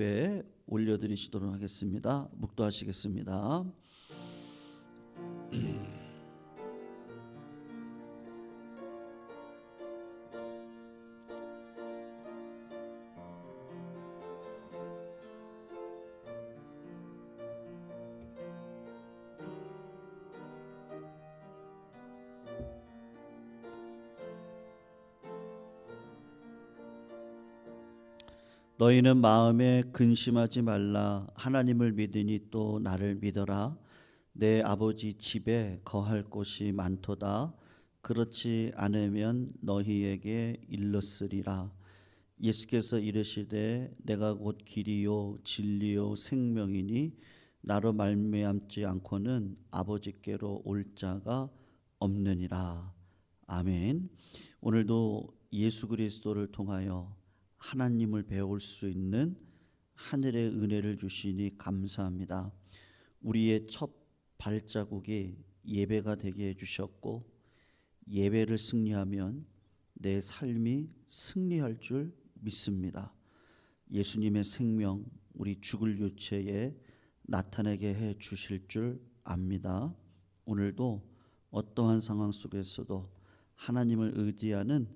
에 올려드리시도록 하겠습니다. 묵도하시겠습니다. 너희는 마음에 근심하지 말라. 하나님을 믿으니 또 나를 믿어라. 내 아버지 집에 거할 곳이 많도다. 그렇지 않으면 너희에게 일렀으리라. 예수께서 이르시되 내가 곧 길이요 진리요 생명이니 나로 말미암지 않고는 아버지께로 올 자가 없느니라. 아멘. 오늘도 예수 그리스도를 통하여 하나님을 배울 수 있는 하늘의 은혜를 주시니 감사합니다. 우리의 첫 발자국이 예배가 되게 해주셨고, 예배를 승리하면 내 삶이 승리할 줄 믿습니다. 예수님의 생명 우리 죽을 유체에 나타내게 해 주실 줄 압니다. 오늘도 어떠한 상황 속에서도 하나님을 의지하는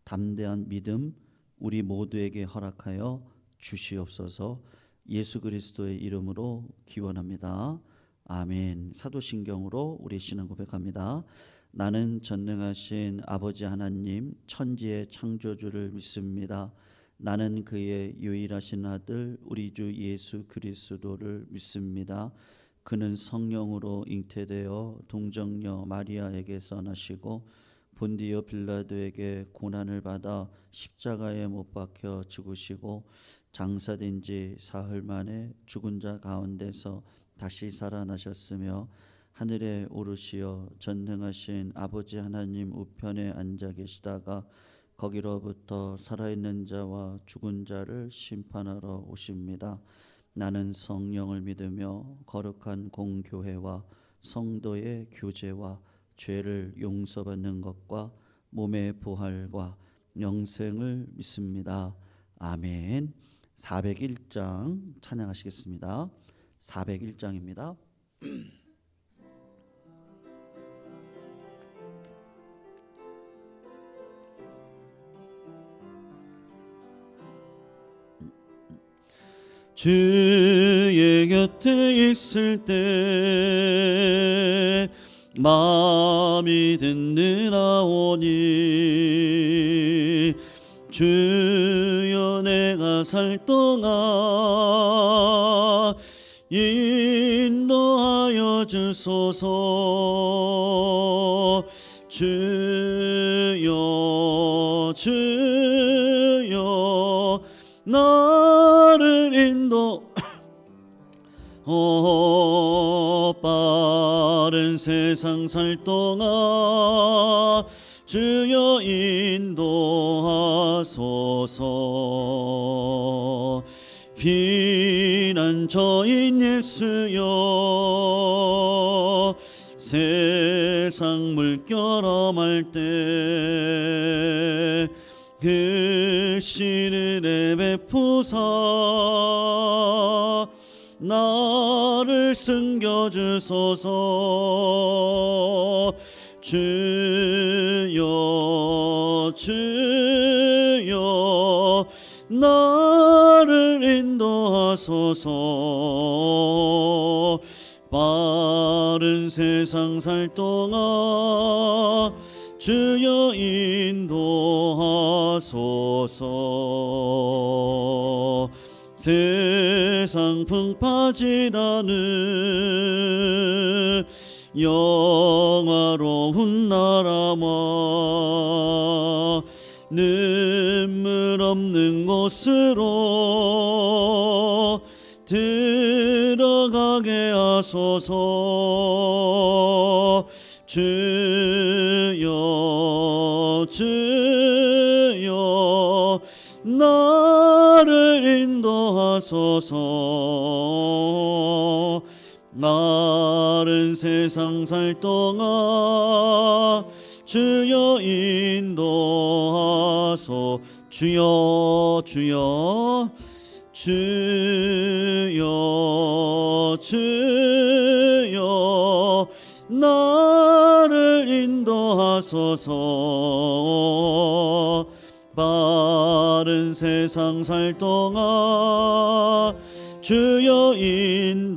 담대한 믿음 우리 모두에게 허락하여 주시옵소서. 예수 그리스도의 이름으로 기원합니다. 아멘. 사도신경으로 우리 신앙 고백합니다. 나는 전능하신 아버지 하나님 천지의 창조주를 믿습니다. 나는 그의 유일하신 아들 우리 주 예수 그리스도를 믿습니다. 그는 성령으로 잉태되어 동정녀 마리아에게서 나시고 본디오 빌라도에게 고난을 받아 십자가에 못 박혀 죽으시고 장사된 지 사흘 만에 죽은 자 가운데서 다시 살아나셨으며 하늘에 오르시어 전능하신 아버지 하나님 우편에 앉아 계시다가 거기로부터 살아있는 자와 죽은 자를 심판하러 오십니다. 나는 성령을 믿으며 거룩한 공교회와 성도의 교제와 죄를 용서받는 것과 몸의 부활과 영생을 믿습니다. 아멘. 401장 찬양하시겠습니다. 401장입니다. 주의 곁에 있을 때 마음이 든든하오니 주여 내가 살 동안 인도하여 주소서. 주여 주여 나를 인도 빠른 세상 살 동안 주여 인도하소서. 피난처인 예수여 세상 물결 험할 때 그 신은혜 베푸사 나를 숨겨주소서. 주여 주여 나를 인도하소서. 빠른 세상 살 동안 주여 인도하소서. 세상 풍파지라는 영화로운 나라와 눈물 없는 곳으로 들어가게 하소서. 주여 주여 나를 인도하소서. 마른 세상 살 동안 주여 인도하소. 주여 주여 주여 주여 나를 인도하소서. 바른 세상 살 동안 주여 인도하소서.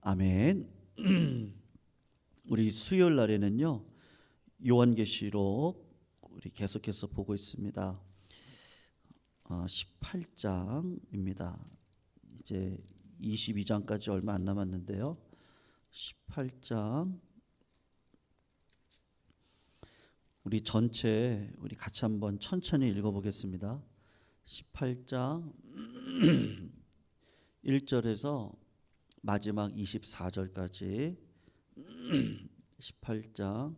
아멘. 우리 수요일 날에는요 요한계시록 우리 계속해서 보고 있습니다. 18장입니다. 이제 22장까지 얼마 안 남았는데요. 18장 우리 전체 우리 같이 한번 천천히 읽어보겠습니다. 18장 1절에서 마지막 24절까지 18장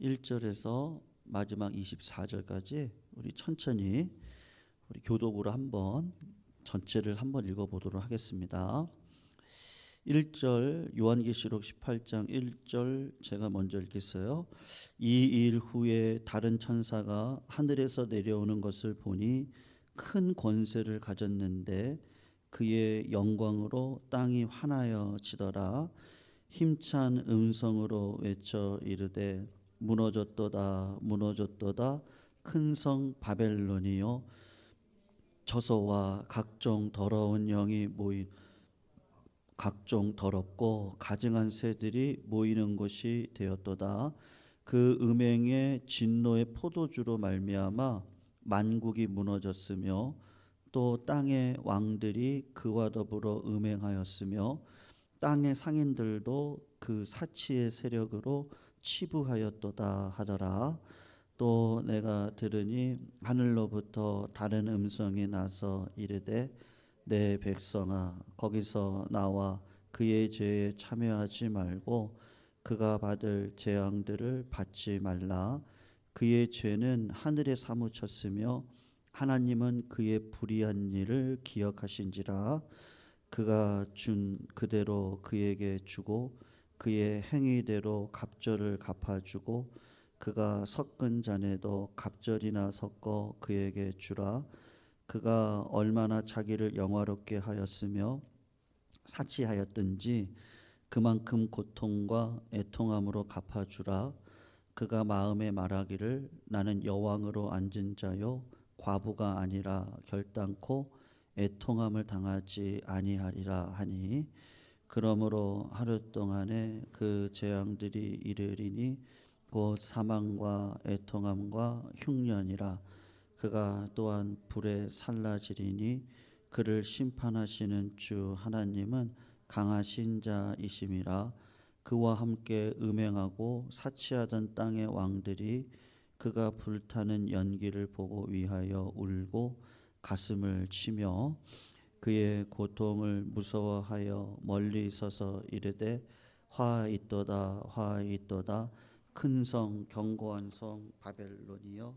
1절에서 마지막 24절까지 우리 천천히 우리 교독으로 한번 전체를 한번 읽어보도록 하겠습니다. 1절 요한계시록 18장 1절 제가 먼저 읽겠어요. 이 일 후에 다른 천사가 하늘에서 내려오는 것을 보니 큰 권세를 가졌는데 그의 영광으로 땅이 환하여지더라. 힘찬 음성으로 외쳐 이르되 무너졌도다 무너졌도다 큰 성 바벨론이요 저소와 각종 더러운 영이 모인 각종 더럽고 가증한 새들이 모이는 곳이 되었도다. 그 음행의 진노의 포도주로 말미암아 만국이 무너졌으며 또 땅의 왕들이 그와 더불어 음행하였으며 땅의 상인들도 그 사치의 세력으로 치부하였도다 하더라. 또 내가 들으니 하늘로부터 다른 음성이 나서 이르되 내 백성아 거기서 나와 그의 죄에 참여하지 말고 그가 받을 재앙들을 받지 말라. 그의 죄는 하늘에 사무쳤으며 하나님은 그의 불의한 일을 기억하신지라. 그가 준 그대로 그에게 주고 그의 행위대로 갑절을 갚아주고 그가 섞은 잔에도 갑절이나 섞어 그에게 주라. 그가 얼마나 자기를 영화롭게 하였으며 사치하였든지 그만큼 고통과 애통함으로 갚아주라. 그가 마음에 말하기를 나는 여왕으로 앉은 자요 과부가 아니라 결단코 애통함을 당하지 아니하리라 하니 그러므로 하루 동안에 그 재앙들이 이르리니 곧 사망과 애통함과 흉년이라. 그가 또한 불에 살라지리니 그를 심판하시는 주 하나님은 강하신 자이심이라. 그와 함께 음행하고 사치하던 땅의 왕들이 그가 불타는 연기를 보고 위하여 울고 가슴을 치며 그의 고통을 무서워하여 멀리 서서 이르되 화 있도다 화 있도다 큰 성 견고한 성 바벨론이여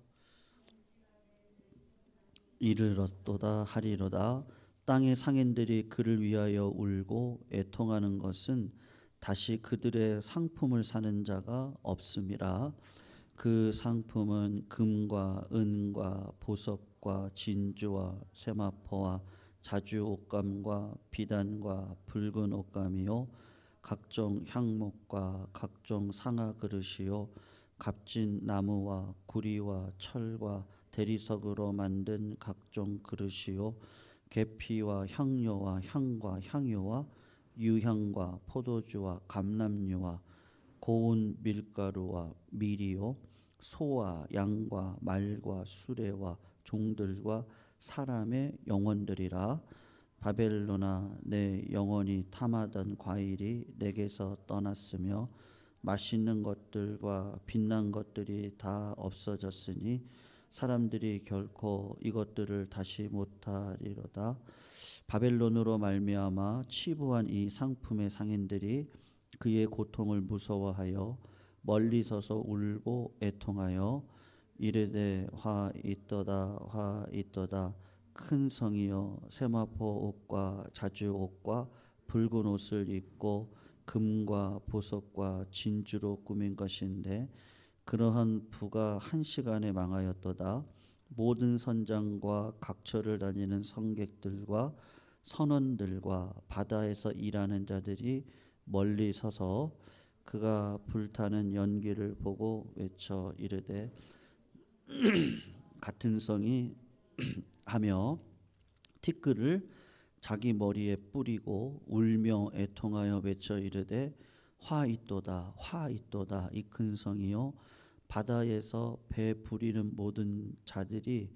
이르렀도다 하리로다. 땅의 상인들이 그를 위하여 울고 애통하는 것은 다시 그들의 상품을 사는 자가 없음이라. 그 상품은 금과 은과 보석과 진주와 세마포와 자주 옷감과 비단과 붉은 옷감이요 각종 향목과 각종 상아 그릇이요 값진 나무와 구리와 철과 대리석으로 만든 각종 그릇이요 계피와 향료와 향과 향유와 유향과 포도주와 감람류와 고운 밀가루와 밀이요 소와 양과 말과 수레와 종들과 사람의 영혼들이라. 바벨론아 내 영혼이 탐하던 과일이 내게서 떠났으며 맛있는 것들과 빛난 것들이 다 없어졌으니 사람들이 결코 이것들을 다시 못하리로다. 바벨론으로 말미암아 치부한 이 상품의 상인들이 그의 고통을 무서워하여 멀리 서서 울고 애통하여 이르되 화 있도다 화 있도다 큰 성이여 세마포 옷과 자주 옷과 붉은 옷을 입고 금과 보석과 진주로 꾸민 것인데 그러한 부가 한 시간에 망하였도다. 모든 선장과 각처를 다니는 성객들과 선원들과 바다에서 일하는 자들이 멀리 서서 그가 불타는 연기를 보고 외쳐 이르되 같은 성이 하며 티끌을 자기 머리에 뿌리고 울며 애통하여 외쳐 이르되 화 있도다 화 있도다 이 큰 성이요 바다에서 배 부리는 모든 자들이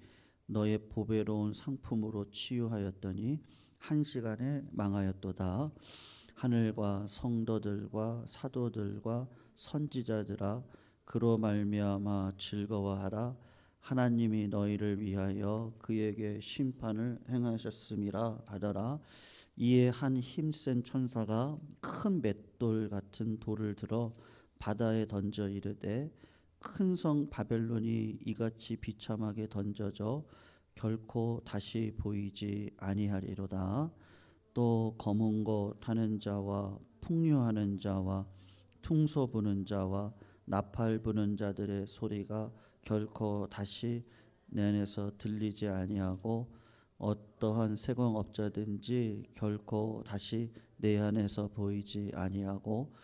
너의 보배로운 상품으로 치유하였더니 한 시간에 망하였도다. 하늘과 성도들과 사도들과 선지자들아 그로 말미암아 즐거워하라. 하나님이 너희를 위하여 그에게 심판을 행하셨음이라 하더라. 이에 한 힘센 천사가 큰 맷돌 같은 돌을 들어 바다에 던져 이르되 큰 성 바벨론이 이같이 비참하게 던져져 결코 다시 보이지 아니하리로다. 또 검은 거 타는 자와 풍류하는 자와 퉁소 부는 자와 나팔 부는 자들의 소리가 결코 다시 내 안에서 들리지 아니하고 어떠한 세공업자든지 결코 다시 내 안에서 보이지 아니하고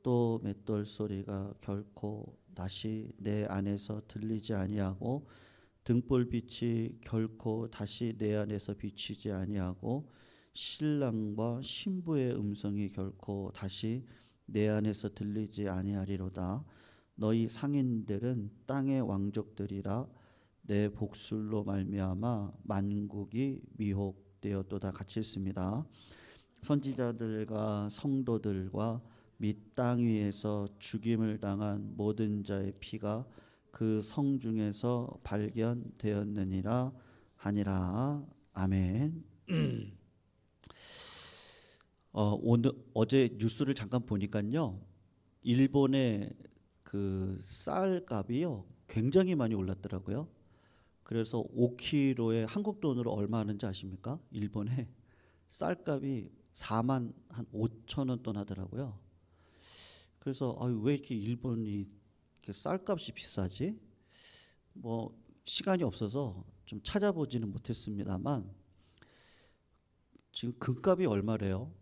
또 맷돌 소리가 결코 다시 내 안에서 들리지 아니하고 등불빛이 결코 다시 내 안에서 비치지 아니하고 신랑과 신부의 음성이 결코 다시 내 안에서 들리지 아니하리로다. 너희 상인들은 땅의 왕족들이라 내 복술로 말미암아 만국이 미혹되었도다. 같이 읽습니다. 선지자들과 성도들과 및 땅 위에서 죽임을 당한 모든 자의 피가 그 성 중에서 발견되었느니라 하니라. 아멘. 오늘 어제 뉴스를 잠깐 보니까요, 일본의 그 쌀값이요 굉장히 많이 올랐더라고요. 그래서 5kg에 한국 돈으로 얼마 하는지 아십니까? 일본에 쌀값이 4만 한 5천 원 돈 하더라고요. 그래서 왜 이렇게 일본이 이렇게 쌀값이 비싸지? 뭐 시간이 없어서 좀 찾아보지는 못했습니다만 지금 금값이 얼마래요?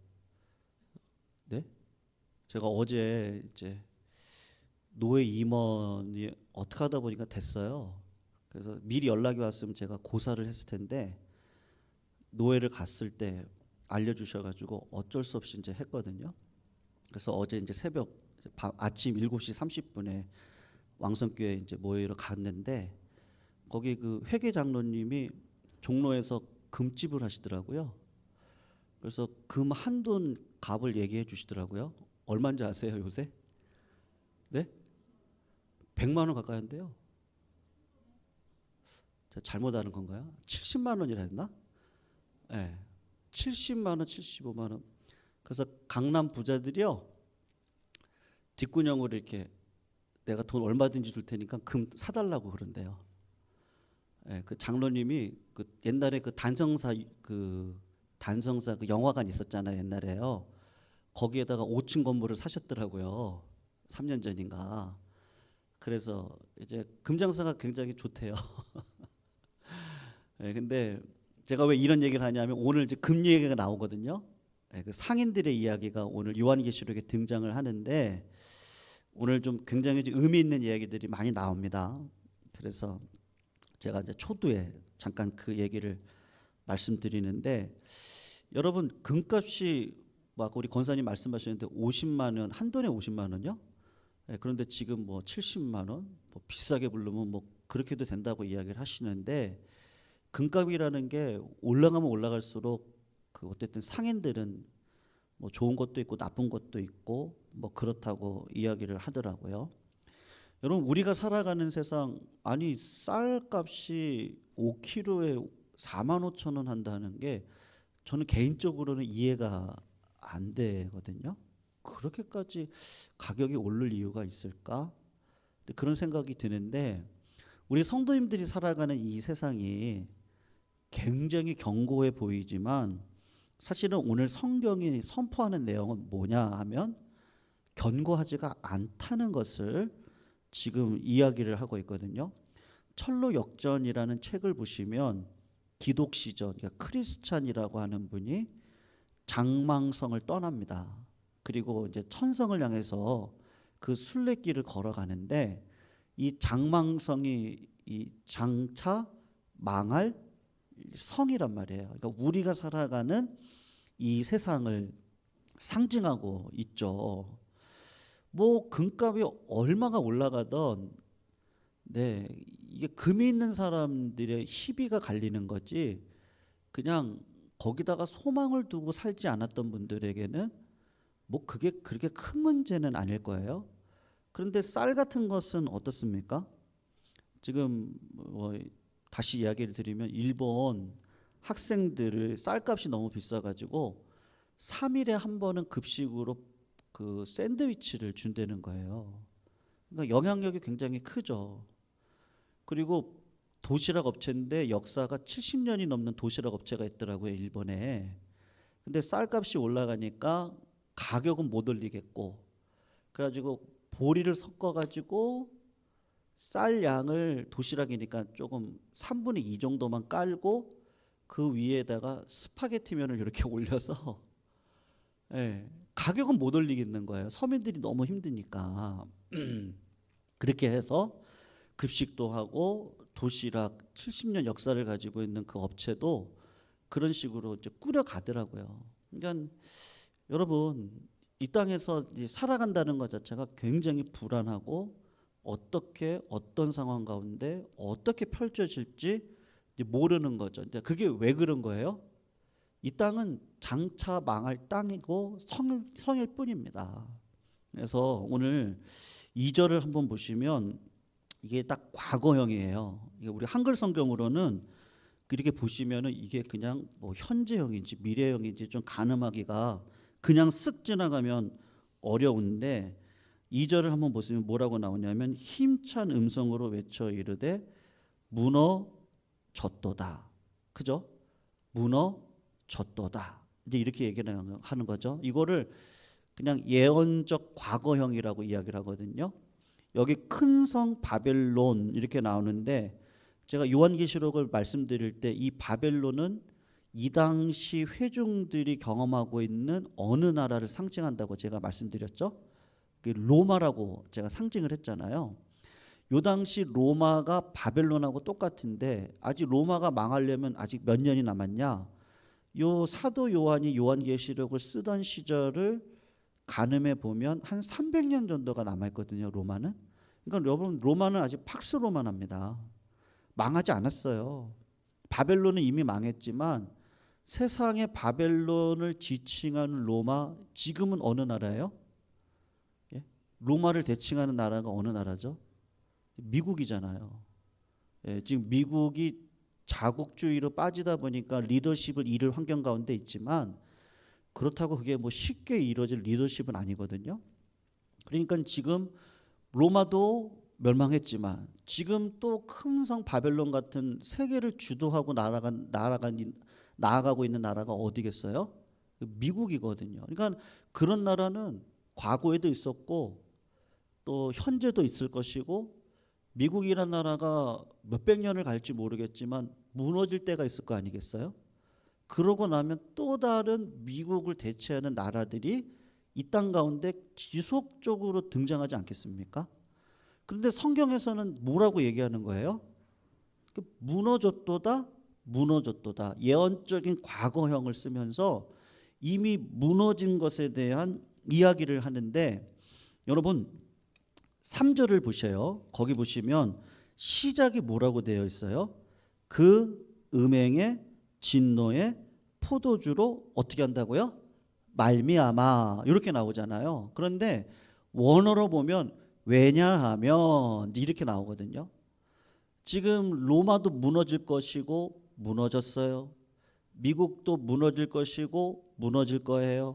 네? 제가 어제 이제 노회 임원이 어떻게 하다 보니까 됐어요. 그래서 미리 연락이 왔으면 제가 고사를 했을 텐데 노회를 갔을 때 알려주셔가지고 어쩔 수 없이 이제 했거든요. 그래서 어제 이제 새벽 아침 7시 30분에 왕성교회 이제 모여러 갔는데 거기 그 회계 장로님이 종로에서 금집을 하시더라고요. 그래서 금 한 돈 값을 얘기해 주시더라고요. 얼마인지 아세요 요새? 네? 100만 원 가까이 한대요. 제가 잘못 아는 건가요? 70만 원이라 했나? 네. 70만 원, 75만 원. 그래서 강남 부자들이요 뒷구녕으로 이렇게 내가 돈 얼마든지 줄 테니까 금 사달라고 그런대요. 네, 그 장로님이 그 옛날에 그 단성사 그 영화관 있었잖아요 옛날에요. 거기에다가 5층 건물을 사셨더라고요. 3년 전인가. 그래서 이제 금장사가 굉장히 좋대요. 네, 근데 제가 왜 이런 얘기를 하냐면 오늘 이제 금 얘기가 나오거든요. 네, 그 상인들의 이야기가 오늘 요한계시록에 등장을 하는데 오늘 좀 굉장히 의미 있는 이야기들이 많이 나옵니다. 그래서 제가 이제 초두에 잠깐 그 얘기를 말씀드리는데 여러분 금값이 막 우리 권사님 말씀하셨는데 50만 원 한 돈에 50만 원요? 네, 그런데 지금 뭐 70만 원, 뭐 비싸게 부르면 뭐 그렇게도 된다고 이야기를 하시는데 금값이라는 게 올라가면 올라갈수록 그 어쨌든 상인들은 뭐 좋은 것도 있고 나쁜 것도 있고 뭐 그렇다고 이야기를 하더라고요. 여러분 우리가 살아가는 세상 아니 쌀값이 5kg에 4만 5천 원 한다는 게 저는 개인적으로는 이해가 안 되거든요. 그렇게까지 가격이 오를 이유가 있을까? 그런 생각이 드는데 우리 성도님들이 살아가는 이 세상이 굉장히 견고해 보이지만 사실은 오늘 성경이 선포하는 내용은 뭐냐 하면 견고하지가 않다는 것을 지금 이야기를 하고 있거든요. 철로 역전이라는 책을 보시면 기독시전, 그러니까 크리스찬이라고 하는 분이 장망성을 떠납니다. 그리고 이제 천성을 향해서 그 순례길을 걸어가는데 이 장망성이 이 장차 망할 성이란 말이에요. 그러니까 우리가 살아가는 이 세상을 상징하고 있죠. 뭐 금값이 얼마가 올라가던 네, 이게 금이 있는 사람들의 희비가 갈리는 거지 그냥 거기다가 소망을 두고 살지 않았던 분들에게는 뭐 그게 그렇게 큰 문제는 아닐 거예요. 그런데 쌀 같은 것은 어떻습니까? 지금 뭐 다시 이야기를 드리면 일본 학생들을 쌀값이 너무 비싸가지고 3일에 한 번은 급식으로 그 샌드위치를 준다는 거예요. 그러니까 영향력이 굉장히 크죠. 그리고 도시락 업체인데 역사가 70년이 넘는 도시락 업체가 있더라고요, 일본에. 근데 쌀값이 올라가니까 가격은 못 올리겠고, 그래가지고 보리를 섞어가지고 쌀 양을 도시락이니까 조금 3분의 2 정도만 깔고 그 위에다가 스파게티면을 이렇게 올려서 예, 가격은 못 올리겠는 거예요. 서민들이 너무 힘드니까. 그렇게 해서 급식도 하고 도시락 70년 역사를 가지고 있는 그 업체도 그런 식으로 이제 꾸려가더라고요. 그러니까 여러분 이 땅에서 이제 살아간다는 것 자체가 굉장히 불안하고 어떻게 어떤 상황 가운데 어떻게 펼쳐질지 이제 모르는 거죠. 근데 그게 왜 그런 거예요? 이 땅은 장차 망할 땅이고 성일 뿐입니다. 그래서 오늘 2절을 한번 보시면 이게 딱 과거형이에요. 이게 우리 한글 성경으로는 이렇게 보시면은 이게 그냥 뭐 현재형인지 미래형인지 좀 가늠하기가 그냥 쓱 지나가면 어려운데 2절을 한번 보시면 뭐라고 나오냐면 힘찬 음성으로 외쳐 이르되 무너졌도다. 그죠? 무너졌도다. 이제 이렇게 얘기를 하는 거죠. 이거를 그냥 예언적 과거형이라고 이야기를 하거든요. 여기 큰 성 바벨론 이렇게 나오는데 제가 요한계시록을 말씀드릴 때 이 바벨론은 이 당시 회중들이 경험하고 있는 어느 나라를 상징한다고 제가 말씀드렸죠. 그 로마라고 제가 상징을 했잖아요. 요 당시 로마가 바벨론하고 똑같은데 아직 로마가 망하려면 아직 몇 년이 남았냐? 요 사도 요한이 요한계시록을 쓰던 시절을 가늠해 보면 한 300년 정도가 남아 있거든요. 로마는. 그러니까 여러분 로마는 아직 팍스 로마납니다. 망하지 않았어요. 바벨론은 이미 망했지만 세상의 바벨론을 지칭하는 로마 지금은 어느 나라예요? 예? 로마를 대칭하는 나라가 어느 나라죠? 미국이잖아요. 예, 지금 미국이 자국주의로 빠지다 보니까 리더십을 잃을 환경 가운데 있지만 그렇다고 그게 뭐 쉽게 이루어질 리더십은 아니거든요. 그러니까 지금 로마도 멸망했지만 지금 또 큰 성 바벨론 같은 세계를 주도하고 나아가고 있는 나라가 어디겠어요? 미국이거든요. 그러니까 그런 나라는 과거에도 있었고 또 현재도 있을 것이고 미국이라는 나라가 몇백 년을 갈지 모르겠지만 무너질 때가 있을 거 아니겠어요? 그러고 나면 또 다른 미국을 대체하는 나라들이 이 땅 가운데 지속적으로 등장하지 않겠습니까? 그런데 성경에서는 뭐라고 얘기하는 거예요? 무너졌도다, 무너졌도다. 예언적인 과거형을 쓰면서 이미 무너진 것에 대한 이야기를 하는데 여러분 3절을 보셔요. 거기 보시면 시작이 뭐라고 되어 있어요? 그 음행의 진노의 포도주로 어떻게 한다고요? 말미암아 이렇게 나오잖아요. 그런데 원어로 보면 왜냐하면 이렇게 나오거든요. 지금 로마도 무너질 것이고 무너졌어요. 미국도 무너질 것이고 무너질 거예요.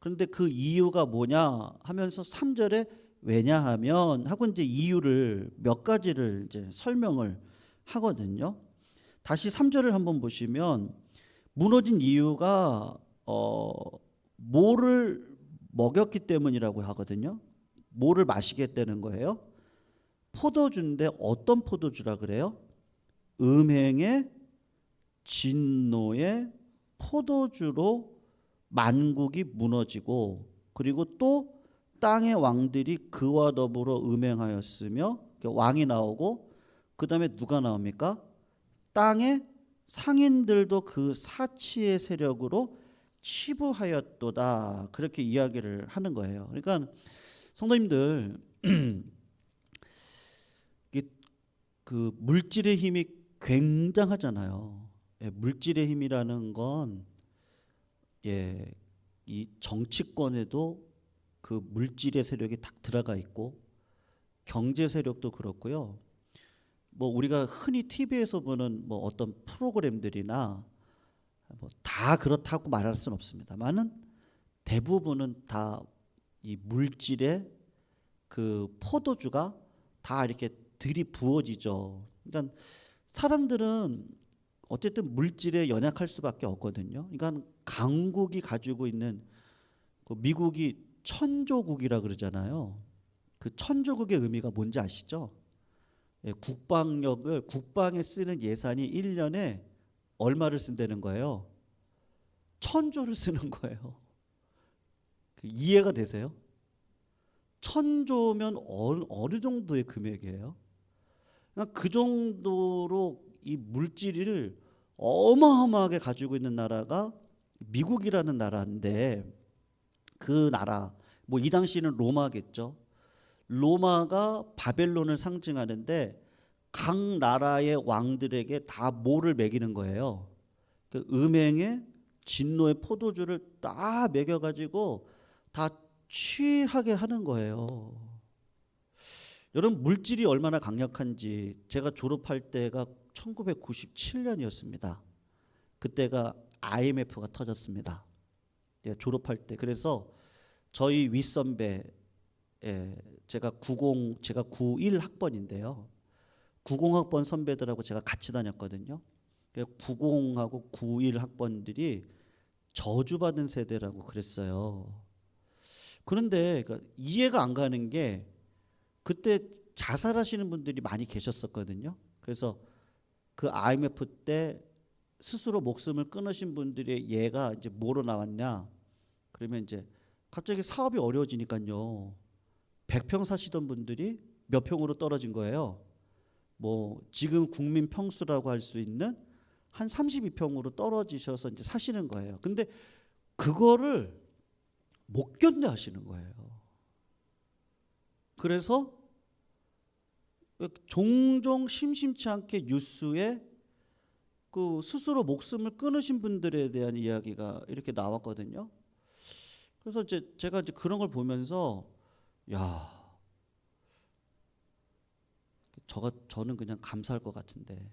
그런데 그 이유가 뭐냐 하면서 3절에 왜냐하면 하고 이제 이유를 몇 가지를 이제 설명을 하거든요. 다시 3절을 한번 보시면 무너진 이유가 뭐를 먹였기 때문이라고 하거든요. 뭐를 마시게 되는 거예요? 포도주인데 어떤 포도주라 그래요? 음행의 진노의 포도주로 만국이 무너지고, 그리고 또 땅의 왕들이 그와 더불어 음행하였으며, 왕이 나오고 그 다음에 누가 나옵니까? 땅의 상인들도 그 사치의 세력으로 치부하였도다. 그렇게 이야기를 하는 거예요. 그러니까 성도님들, 그 물질의 힘이 굉장하잖아요. 예, 물질의 힘이라는 건, 예, 이 정치권에도 그 물질의 세력이 딱 들어가 있고, 경제 세력도 그렇고요. 뭐 우리가 흔히 TV에서 보는 뭐 어떤 프로그램들이나 뭐 다 그렇다고 말할 수는 없습니다만은 대부분은 다 이 물질의 그 포도주가 다 이렇게 들이부어지죠. 그러니까 사람들은 어쨌든 물질에 연약할 수밖에 없거든요. 그러니까 강국이 가지고 있는, 그 미국이 천조국이라 그러잖아요. 그 천조국의 의미가 뭔지 아시죠? 예, 국방에 쓰는 예산이 1년에 얼마를 쓴다는 거예요? 1,000조를 쓰는 거예요. 이해가 되세요? 1,000조면 어느 정도의 금액이에요? 그러니까 그 정도로 이 물질을 어마어마하게 가지고 있는 나라가 미국이라는 나라인데, 그 나라, 뭐 이 당시는 로마겠죠. 로마가 바벨론을 상징하는데 각 나라의 왕들에게 다 뭐를 먹이는 거예요? 그 음행의 진노의 포도주를 다 먹여가지고 다 취하게 하는 거예요. 여러분, 물질이 얼마나 강력한지, 제가 졸업할 때가 1997년이었습니다. 그때가 IMF가 터졌습니다. 제가 졸업할 때. 그래서 저희 윗선배, 제가 91 학번인데요. 90 학번 선배들하고 제가 같이 다녔거든요. 90하고 91 학번들이 저주받은 세대라고 그랬어요. 그런데 그러니까 이해가 안 가는 게, 그때 자살하시는 분들이 많이 계셨었거든요. 그래서 그 IMF 때 스스로 목숨을 끊으신 분들의 예가 이제 뭐로 나왔냐? 그러면 이제 갑자기 사업이 어려워지니까요. 100평 사시던 분들이 몇 평으로 떨어진 거예요. 뭐 지금 국민 평수라고 할 수 있는 한 32평으로 떨어지셔서 이제 사시는 거예요. 근데 그거를 못 견뎌 하시는 거예요. 그래서 종종 심심치 않게 뉴스에 그 스스로 목숨을 끊으신 분들에 대한 이야기가 이렇게 나왔거든요. 그래서 제가 이제 그런 걸 보면서, 야, 저는 그냥 감사할 것 같은데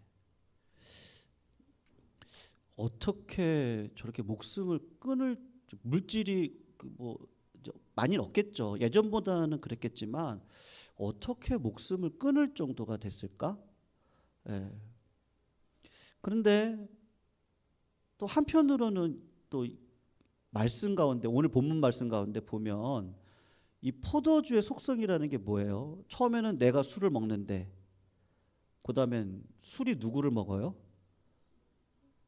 어떻게 저렇게 목숨을 끊을, 물질이 그뭐 많이는 없겠죠. 예전보다는 그랬겠지만 어떻게 목숨을 끊을 정도가 됐을까? 예. 그런데 또 한편으로는 또 말씀 가운데, 오늘 본문 말씀 가운데 보면 이 포도주의 속성이라는 게 뭐예요? 처음에는 내가 술을 먹는데, 그다음엔 술이 누구를 먹어요?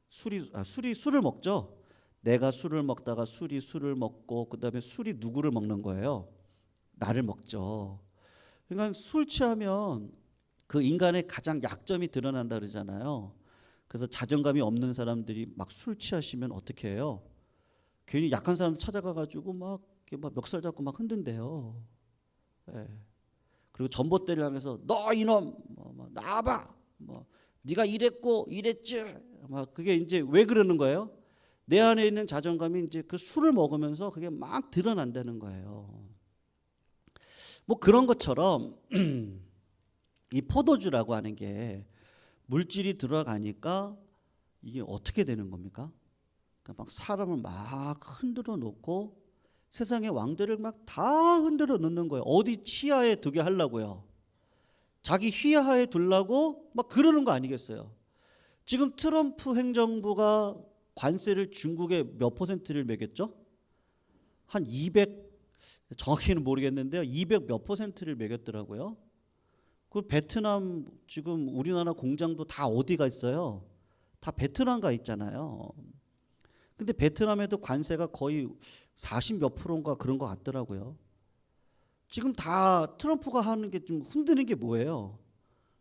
술이 술을 먹죠. 내가 술을 먹다가 술이 술을 먹고, 그다음에 술이 누구를 먹는 거예요? 나를 먹죠. 그러니까 술 취하면 그 인간의 가장 약점이 드러난다 그러잖아요. 그래서 자존감이 없는 사람들이 막 술 취하시면 어떻게 해요? 괜히 약한 사람 찾아가 가지고 막 멱살 잡고 막 흔든대요. 예. 그리고 전봇대를 향해서 너 이놈 나와봐, 뭐 네가 이랬고 이랬지, 막 그게 이제 왜 그러는 거예요? 내 안에 있는 자존감이 이제 그 술을 먹으면서 그게 막 드러난다는 거예요. 뭐 그런 것처럼 이 포도주라고 하는 게 물질이 들어가니까 이게 어떻게 되는 겁니까? 그러니까 막 사람을 막 흔들어 놓고 세상의 왕들을 막 다 흔들어 놓는 거예요. 어디 치하에 두게 하려고요. 자기 휘하에 두려고 막 그러는 거 아니겠어요? 지금 트럼프 행정부가 관세를 중국에 몇 퍼센트를 매겼죠? 한 200, 정확히는 모르겠는데요. 200 몇 퍼센트를 매겼더라고요. 그 베트남 지금 우리나라 공장도 다 어디가 있어요? 다 베트남 가 있잖아요. 근데 베트남에도 관세가 거의 40 몇 프로인가 그런 것 같더라고요. 지금 다 트럼프가 하는 게 좀 흔드는 게 뭐예요?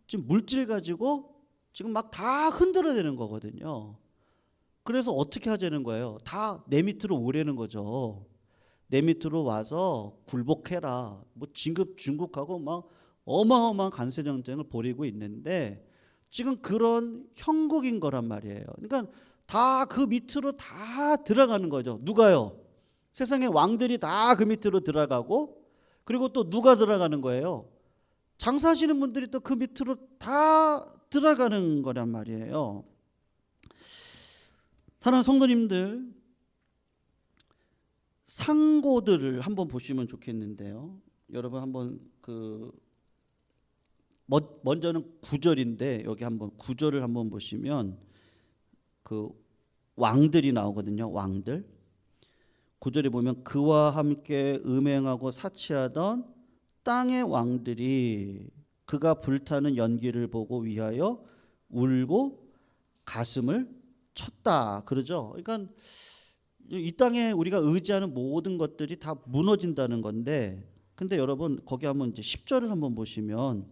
지금 물질 가지고 지금 막 다 흔들어대는 거거든요. 그래서 어떻게 하자는 거예요? 다 내 밑으로 오려는 거죠. 내 밑으로 와서 굴복해라. 뭐 진급 중국하고 막 어마어마한 관세 전쟁을 벌이고 있는데 지금 그런 형국인 거란 말이에요. 그러니까 다 그 밑으로 다 들어가는 거죠. 누가요? 세상의 왕들이 다 그 밑으로 들어가고 그리고 또 누가 들어가는 거예요? 장사하시는 분들이 또 그 밑으로 다 들어가는 거란 말이에요. 사랑하는 성도님들, 상고들을 한번 보시면 좋겠는데요. 여러분 한번 먼저는 구절인데 여기 한번 구절을 한번 보시면 그 왕들이 나오거든요. 왕들. 구절에 보면 그와 함께 음행하고 사치하던 땅의 왕들이 그가 불타는 연기를 보고 위하여 울고 가슴을 쳤다. 그러죠. 그러니까 이 땅에 우리가 의지하는 모든 것들이 다 무너진다는 건데 근데 여러분 거기 한번 이제 10절을 한번 보시면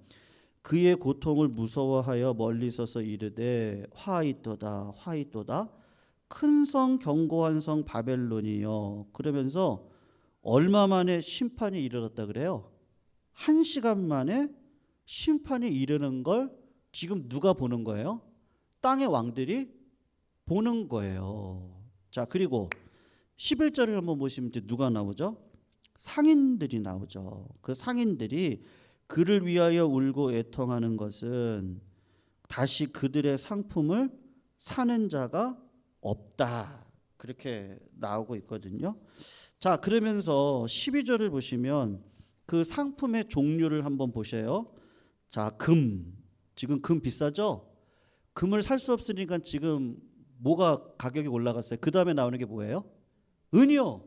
그의 고통을 무서워하여 멀리 서서 이르되 화이또다 화이또다 큰 성 견고한 성 바벨론이여 그러면서 얼마 만에 심판이 이르렀다 그래요? 1시간 만에 심판이 이르는 걸 지금 누가 보는 거예요? 땅의 왕들이 보는 거예요. 자, 그리고 11절을 한번 보시면 이제 누가 나오죠? 상인들이 나오죠. 그 상인들이 그를 위하여 울고 애통하는 것은 다시 그들의 상품을 사는 자가 없다. 그렇게 나오고 있거든요. 자, 그러면서 12절을 보시면 그 상품의 종류를 한번 보세요. 자, 금. 지금 금 비싸죠? 금을 살 수 없으니까 지금 뭐가 가격이 올라갔어요? 그 다음에 나오는 게 뭐예요? 은이요.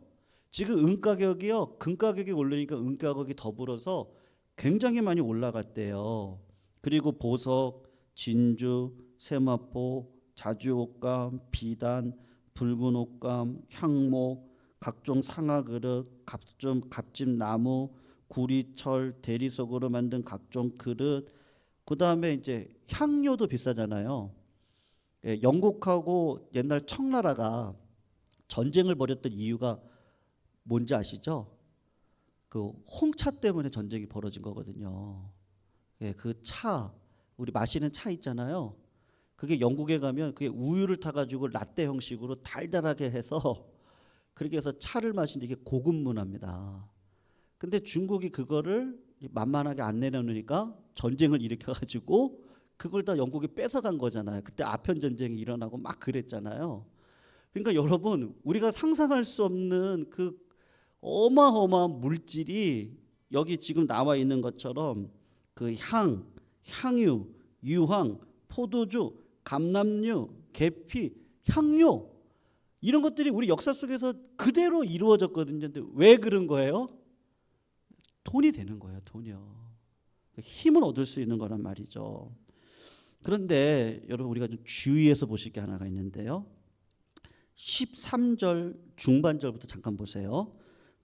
지금 은 가격이요. 금 가격이 오르니까 은 가격이 더불어서 굉장히 많이 올라갔대요. 그리고 보석, 진주, 세마포, 자주옥감, 비단, 붉은 옷감, 향목, 각종 상아그릇, 갑집나무, 구리철, 대리석으로 만든 각종 그릇. 그 다음에 이제 향료도 비싸잖아요. 예, 영국하고 옛날 청나라가 전쟁을 벌였던 이유가 뭔지 아시죠? 그 홍차 때문에 전쟁이 벌어진 거거든요. 예, 그 차, 우리 마시는 차 있잖아요. 그게 영국에 가면 그게 우유를 타가지고 라떼 형식으로 달달하게 해서 그렇게 해서 차를 마시는 이게 고급 문화입니다. 근데 중국이 그거를 만만하게 안 내려놓으니까 전쟁을 일으켜가지고 그걸 다 영국이 뺏어간 거잖아요. 그때 아편 전쟁이 일어나고 막 그랬잖아요. 그러니까 여러분 우리가 상상할 수 없는 그 어마어마한 물질이 여기 지금 나와 있는 것처럼 그 향유, 유황, 포도주, 감람류, 계피, 향료 이런 것들이 우리 역사 속에서 그대로 이루어졌거든요. 근데 왜 그런 거예요? 돈이 되는 거예요. 돈이요. 힘을 얻을 수 있는 거란 말이죠. 그런데 여러분 우리가 좀 주의해서 보실 게 하나가 있는데요. 13절 중반절부터 잠깐 보세요.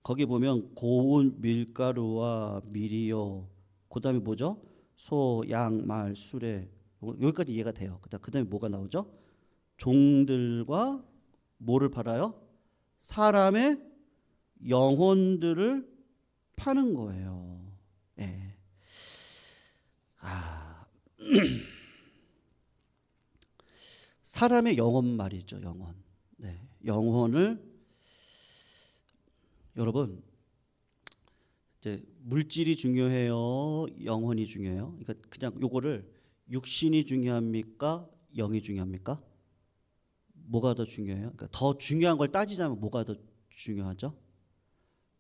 거기 보면 고운 밀가루와 밀이요. 그다음에 뭐죠? 소, 양, 말, 수레. 여기까지 이해가 돼요. 그다음에 뭐가 나오죠? 종들과 뭐를 팔아요? 사람의 영혼들을 파는 거예요. 예. 사람의 영혼 말이죠. 영혼. 네. 영혼을 여러분 이제 물질이 중요해요. 영혼이 중요해요. 그러니까 그냥 요거를 육신이 중요합니까? 영이 중요합니까? 뭐가 더 중요해요? 그러니까 더 중요한 걸 따지자면 뭐가 더 중요하죠?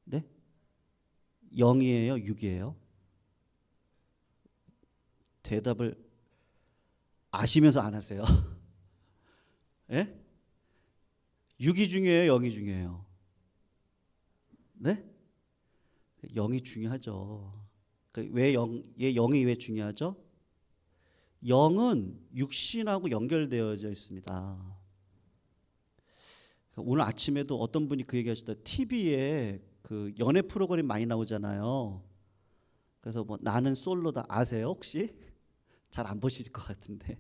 네? 영이에요, 육이에요? 대답을 아시면서 안 하세요. 예? 육이 중요해요, 영이 중요해요? 네? 영이 중요하죠. 왜 영이 왜 중요하죠? 영은 육신하고 연결되어져 있습니다. 오늘 아침에도 어떤 분이 그 얘기하시다. TV에 그 연애 프로그램 많이 나오잖아요. 그래서 뭐 나는 솔로다 아세요 혹시? 잘 안 보실 것 같은데.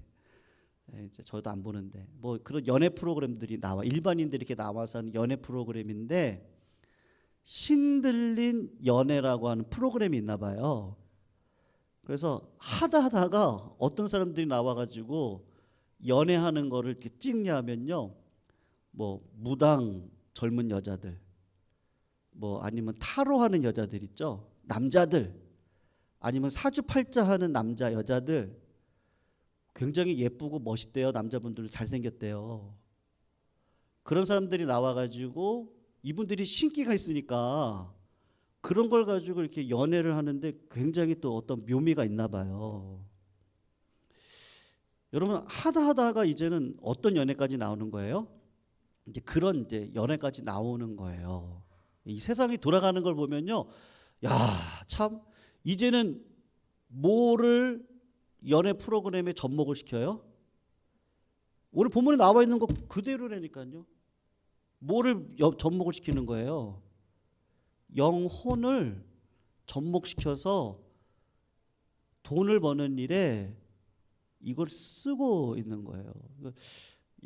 이제 저도 안 보는데 뭐 그런 연애 프로그램들이 나와 일반인들이 이렇게 나와서 하는 연애 프로그램인데 신들린 연애라고 하는 프로그램이 있나 봐요. 그래서 하다가 어떤 사람들이 나와가지고 연애하는 거를 이렇게 찍냐면요, 뭐 무당 젊은 여자들, 뭐 아니면 타로 하는 여자들 있죠, 남자들, 아니면 사주팔자 하는 남자 여자들 굉장히 예쁘고 멋있대요. 남자분들 잘생겼대요. 그런 사람들이 나와가지고 이분들이 신기가 있으니까 그런 걸 가지고 이렇게 연애를 하는데 굉장히 또 어떤 묘미가 있나 봐요. 여러분 하다가 이제는 어떤 연애까지 나오는 거예요? 이제 그런 이제 연애까지 나오는 거예요. 이 세상이 돌아가는 걸 보면요, 야, 참 이제는 뭐를 연애 프로그램에 접목을 시켜요? 오늘 본문에 나와 있는 거 그대로라니까요. 뭐를 접목을 시키는 거예요? 영혼을 접목시켜서 돈을 버는 일에 이걸 쓰고 있는 거예요.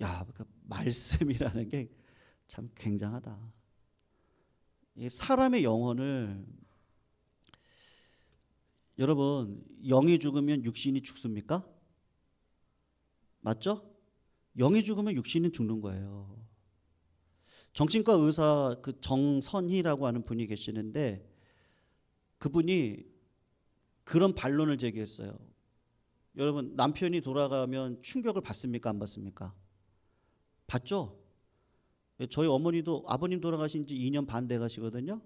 야, 그 말씀이라는 게 참 굉장하다. 사람의 영혼을, 여러분 영이 죽으면 육신이 죽습니까? 맞죠? 영이 죽으면 육신이 죽는 거예요. 정신과 의사 그 정선희라고 하는 분이 계시는데 그분이 그런 반론을 제기했어요. 여러분 남편이 돌아가면 충격을 받습니까? 안 받습니까? 받죠? 저희 어머니도 아버님 돌아가신 지 2년 반 돼 가시거든요.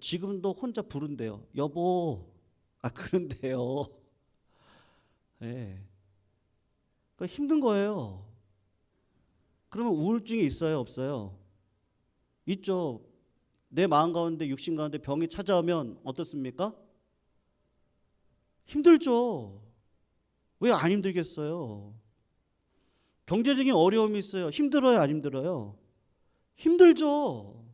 지금도 혼자 부른대요. 여보, 그런데요. 네. 그러니까 힘든 거예요. 그러면 우울증이 있어요, 없어요? 있죠. 내 마음 가운데 육신 가운데 병이 찾아오면 어떻습니까? 힘들죠. 왜 안 힘들겠어요? 경제적인 어려움이 있어요. 힘들어요, 안 힘들어요? 힘들죠.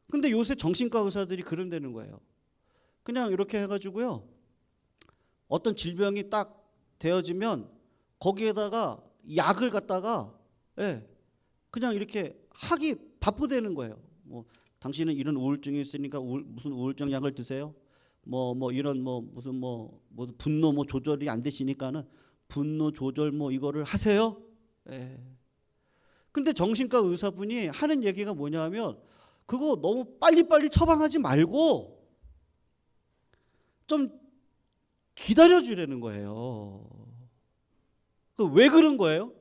근데 요새 정신과 의사들이 그런다는 거예요. 그냥 이렇게 해가지고요, 어떤 질병이 딱 되어지면 거기에다가 약을 갖다가, 예, 그냥 이렇게 하기 바쁘다는 거예요. 뭐 당신은 이런 우울증이 있으니까 무슨 우울증 약을 드세요. 뭐 이런 무슨 분노 조절이 안 되시니까는 분노 조절 이거를 하세요. 예. 근데 정신과 의사분이 하는 얘기가 뭐냐면 그거 너무 빨리빨리 처방하지 말고 좀 기다려 주라는 거예요. 왜 그런 거예요?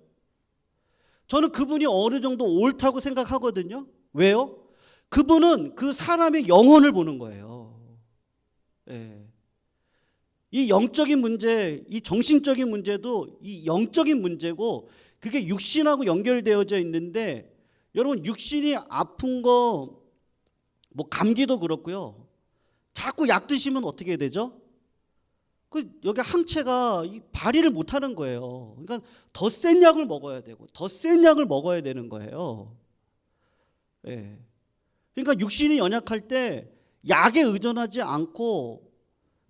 저는 그분이 어느 정도 옳다고 생각하거든요. 왜요? 그분은 그 사람의 영혼을 보는 거예요. 예. 이 영적인 문제, 이 정신적인 문제도 이 영적인 문제고 그게 육신하고 연결되어져 있는데, 여러분 육신이 아픈 거 감기도 그렇고요. 자꾸 약 드시면 어떻게 되죠? 여기 항체가 발휘를 못하는 거예요. 그러니까 더 센 약을 먹어야 되고 더 센 약을 먹어야 되는 거예요. 예. 그러니까 육신이 연약할 때 약에 의존하지 않고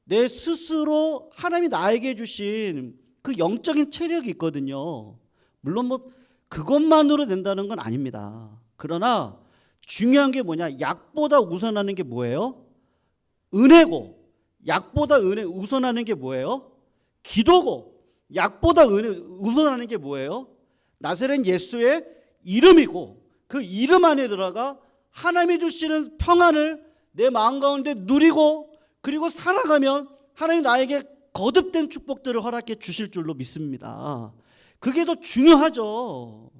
내 스스로 하나님이 나에게 주신 그 영적인 체력이 있거든요. 물론 그것만으로 된다는 건 아닙니다. 그러나 중요한 게 뭐냐? 약보다 우선하는 게 뭐예요? 은혜고, 약보다 우선하는 게 뭐예요? 기도고, 약보다 우선하는 게 뭐예요? 나사렛 예수의 이름이고, 그 이름 안에 들어가 하나님이 주시는 평안을 내 마음 가운데 누리고, 그리고 살아가면 하나님 나에게 거듭된 축복들을 허락해 주실 줄로 믿습니다. 그게 더 중요하죠.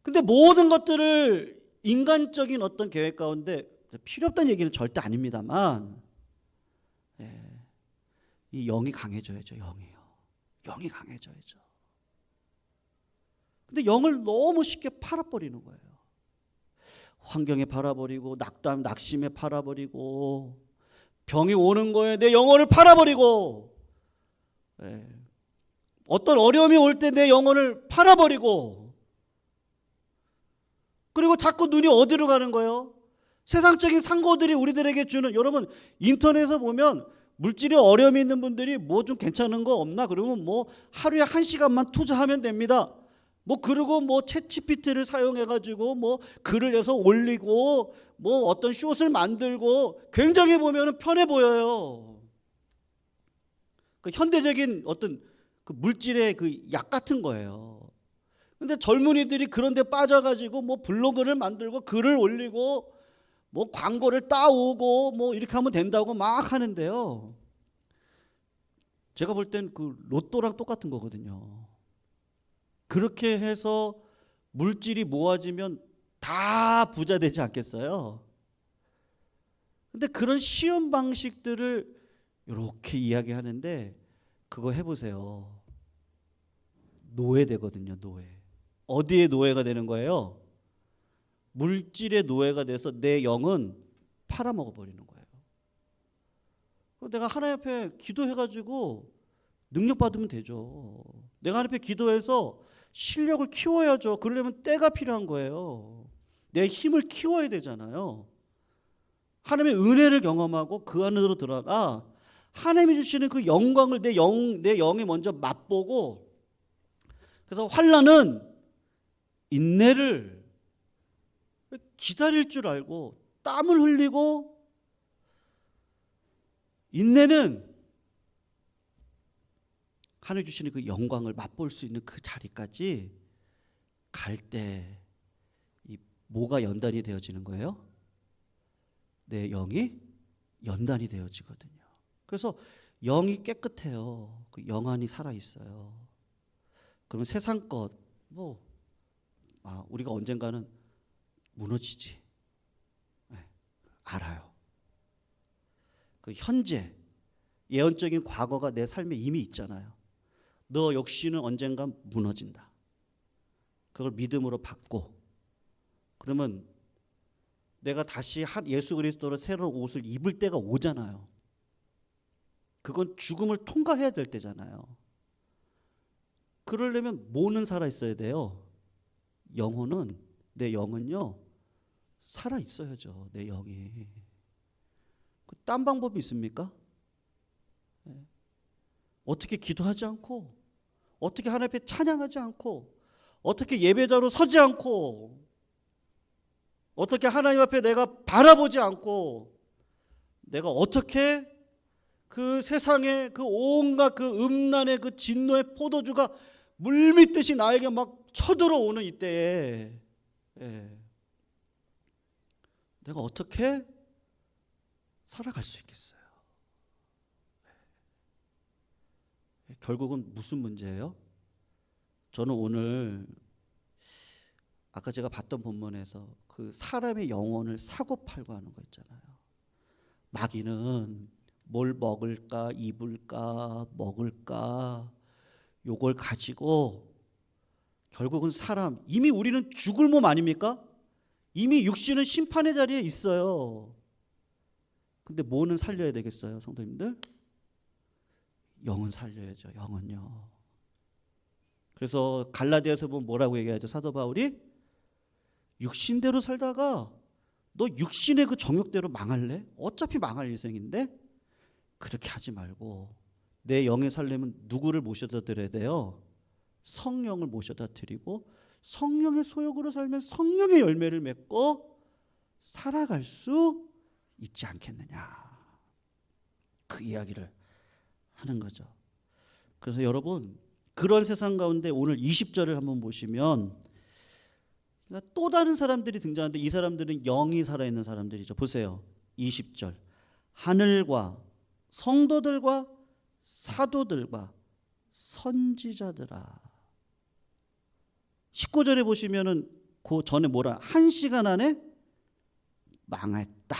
근데 모든 것들을 인간적인 어떤 계획 가운데 필요 없다는 얘기는 절대 아닙니다만, 이 영이 강해져야죠. 영이 강해져야죠. 근데 영을 너무 쉽게 팔아버리는 거예요. 환경에 팔아버리고 낙심에 팔아버리고 병이 오는 거에 내 영혼을 팔아버리고 어떤 어려움이 올 때 내 영혼을 팔아버리고 그리고 자꾸 눈이 어디로 가는 거예요? 세상적인 상고들이 우리들에게 주는 여러분 인터넷에서 보면 물질에 어려움이 있는 분들이 뭐 좀 괜찮은 거 없나? 그러면 뭐 하루에 1시간만 투자하면 됩니다. 뭐 그리고 뭐 챗GPT를 사용해 가지고 뭐 글을 내서 올리고 뭐 어떤 숏을 만들고 굉장히 보면은 편해 보여요. 그 현대적인 어떤 그 물질의 그 약 같은 거예요. 근데 젊은이들이 그런 데 빠져 가지고 뭐 블로그를 만들고 글을 올리고 뭐 광고를 따오고 뭐 이렇게 하면 된다고 막 하는데요. 제가 볼 땐 그 로또랑 똑같은 거거든요. 그렇게 해서 물질이 모아지면 다 부자 되지 않겠어요? 근데 그런 쉬운 방식들을 이렇게 이야기하는데 그거 해보세요. 노예 되거든요. 노예. 어디에 노예가 되는 거예요? 물질의 노예가 돼서 내 영은 팔아먹어버리는 거예요. 내가 하나님 앞에 기도해가지고 능력 받으면 되죠. 내가 하나님 앞에 기도해서 실력을 키워야죠. 그러려면 때가 필요한 거예요. 내 힘을 키워야 되잖아요. 하나님의 은혜를 경험하고 그 안으로 들어가 하나님이 주시는 그 영광을 내 영이 먼저 맛보고 그래서 환난은 인내를 기다릴 줄 알고 땀을 흘리고 인내는 하나님 주시는 그 영광을 맛볼 수 있는 그 자리까지 갈 때 이 뭐가 연단이 되어지는 거예요? 내 영이 연단이 되어지거든요. 그래서 영이 깨끗해요. 그 영안이 살아 있어요. 그러면 세상 것 뭐 우리가 언젠가는 무너지지. 알아요. 그 현재 예언적인 과거가 내 삶에 이미 있잖아요. 너 역시는 언젠가 무너진다. 그걸 믿음으로 받고 그러면 내가 다시 예수 그리스도로 새로운 옷을 입을 때가 오잖아요. 그건 죽음을 통과해야 될 때잖아요. 그러려면 뭐는 살아 있어야 돼요? 영혼은 내 영은요 살아 있어야죠. 내 영이. 딴 방법이 있습니까? 어떻게 기도하지 않고 어떻게 하나님 앞에 찬양하지 않고 어떻게 예배자로 서지 않고 어떻게 하나님 앞에 내가 바라보지 않고 내가 어떻게 그 세상의 그 온갖 그 음란의 그 진노의 포도주가 물밀듯이 나에게 막 쳐들어오는 이때에 내가 어떻게 살아갈 수 있겠어요? 결국은 무슨 문제예요? 저는 오늘 아까 제가 봤던 본문에서 그 사람의 영혼을 사고 팔고 하는 거 있잖아요. 마귀는 뭘 먹을까 입을까 먹을까 요걸 가지고 결국은 사람 이미 우리는 죽을 몸 아닙니까? 이미 육신은 심판의 자리에 있어요. 근데 뭐는 살려야 되겠어요, 성도님들? 영은 살려야죠. 영은요. 그래서 갈라디아서 보면 뭐라고 얘기하죠? 사도 바울이 육신대로 살다가 너 육신의 그 정욕대로 망할래? 어차피 망할 일생인데 그렇게 하지 말고 내 영에 살려면 누구를 모셔다 드려야 돼요? 성령을 모셔다 드리고 성령의 소욕으로 살면 성령의 열매를 맺고 살아갈 수 있지 않겠느냐. 그 이야기를 하는 거죠. 그래서 여러분 그런 세상 가운데 오늘 20절을 한번 보시면 또 다른 사람들이 등장하는데 이 사람들은 영이 살아있는 사람들이죠. 보세요. 20절 하늘과 성도들과 사도들과 선지자들아. 19절에 보시면은 그 전에 뭐라 1시간 안에 망했다.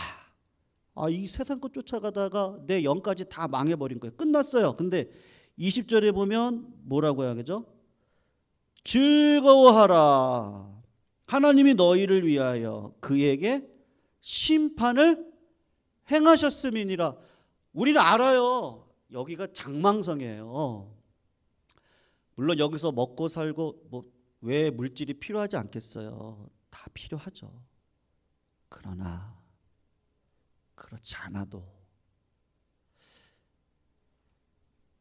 이 세상 것 쫓아가다가 내 영까지 다 망해버린 거예요. 끝났어요. 근데 20절에 보면 뭐라고 해야겠죠? 즐거워하라. 하나님이 너희를 위하여 그에게 심판을 행하셨음이니라. 우리는 알아요. 여기가 장망성이에요. 물론 여기서 먹고 살고 왜 물질이 필요하지 않겠어요? 다 필요하죠. 그러나 그렇지 않아도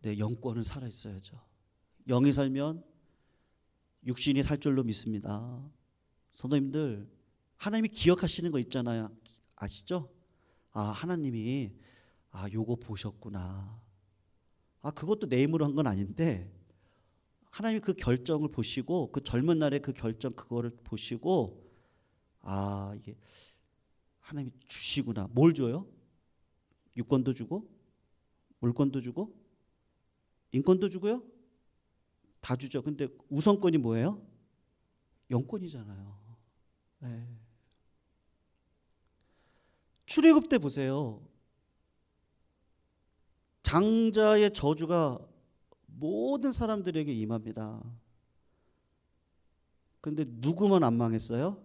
내 영권은 살아 있어야죠. 영이 살면 육신이 살 줄로 믿습니다. 성도님들, 하나님이 기억하시는 거 있잖아요. 아시죠? 하나님이 요거 보셨구나. 그것도 내 힘으로 한 건 아닌데 하나님이 그 결정을 보시고, 그 젊은 날의 그 결정, 그거를 보시고, 이게 하나님이 주시구나. 뭘 줘요? 유권도 주고, 물권도 주고, 인권도 주고요. 다 주죠. 근데 우선권이 뭐예요? 영권이잖아요. 네. 출애굽 때 보세요. 장자의 저주가 모든 사람들에게 임합니다. 그런데 누구만 안 망했어요?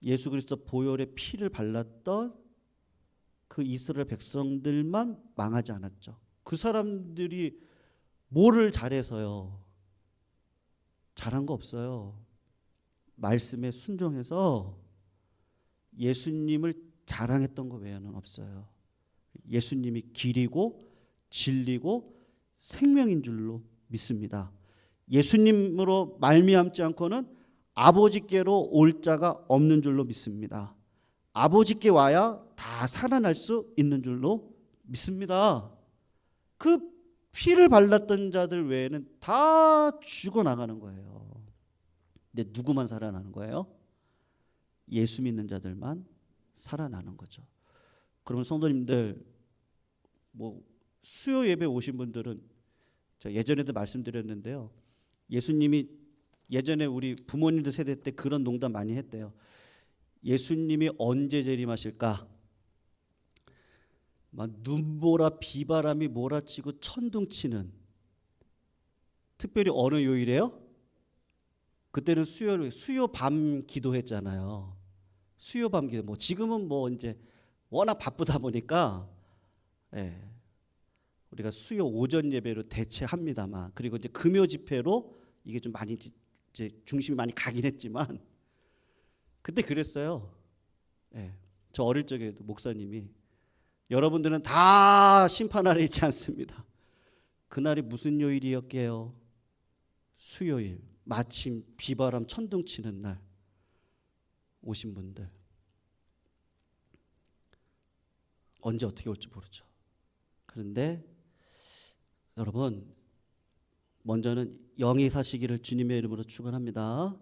예수 그리스도 보혈의 피를 발랐던 그 이스라엘 백성들만 망하지 않았죠. 그 사람들이 뭐를 잘해서요? 잘한 거 없어요. 말씀에 순종해서 예수님을 자랑했던 거 외에는 없어요. 예수님이 길이고 진리고 생명인 줄로 믿습니다. 예수님으로 말미암지 않고는 아버지께로 올 자가 없는 줄로 믿습니다. 아버지께 와야 다 살아날 수 있는 줄로 믿습니다. 그 피를 발랐던 자들 외에는 다 죽어나가는 거예요. 근데 누구만 살아나는 거예요? 예수 믿는 자들만 살아나는 거죠. 그러면 성도님들, 수요 예배 오신 분들은 제가 예전에도 말씀드렸는데요. 예수님이 예전에 우리 부모님들 세대 때 그런 농담 많이 했대요. 예수님이 언제 재림하실까? 막 눈보라 비바람이 몰아치고 천둥치는, 특별히 어느 요일에요? 그때는 수요 밤 기도했잖아요. 수요 밤 기도. 지금은 이제 워낙 바쁘다 보니까 우리가 수요 오전 예배로 대체합니다만, 그리고 이제 금요 집회로 이게 좀 많이 이제 중심이 많이 가긴 했지만 그때 그랬어요. 저 어릴 적에도 목사님이 여러분들은 다 심판 아래 있지 않습니다. 그날이 무슨 요일이었게요? 수요일. 마침 비바람 천둥 치는 날 오신 분들 언제 어떻게 올지 모르죠. 그런데 여러분, 먼저는 영이 사시기를 주님의 이름으로 축원합니다.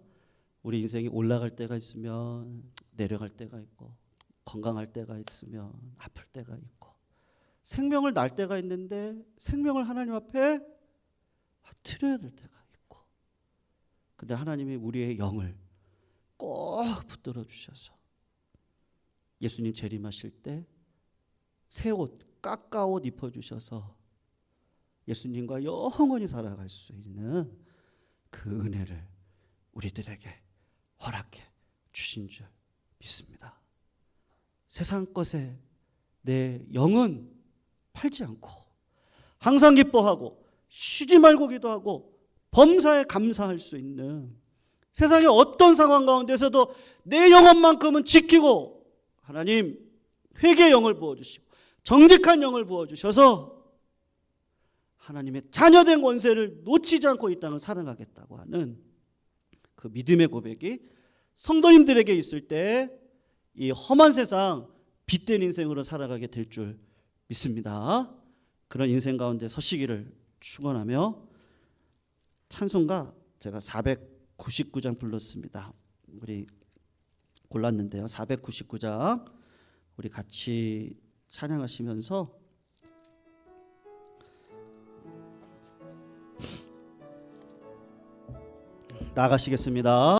우리 인생이 올라갈 때가 있으면 내려갈 때가 있고, 건강할 때가 있으면 아플 때가 있고, 생명을 날 때가 있는데 생명을 하나님 앞에 드려야 될 때가 있고, 근데 하나님이 우리의 영을 꼭 붙들어 주셔서 예수님 재림하실 때 새 옷, 깎아 옷 입혀주셔서 예수님과 영원히 살아갈 수 있는 그 은혜를 우리들에게 허락해 주신 줄 믿습니다. 세상 것에 내 영은 팔지 않고 항상 기뻐하고 쉬지 말고 기도하고 범사에 감사할 수 있는, 세상의 어떤 상황 가운데서도 내 영혼만큼은 지키고 하나님 회개의 영을 부어주시고 정직한 영을 부어주셔서 하나님의 자녀된 권세를 놓치지 않고 이 땅을 살아가겠다고 하는 그 믿음의 고백이 성도님들에게 있을 때 이 험한 세상 빛된 인생으로 살아가게 될 줄 믿습니다. 그런 인생 가운데 서시기를 축원하며 찬송가 제가 499장 불렀습니다. 우리 골랐는데요. 499장 우리 같이 찬양하시면서 나가시겠습니다.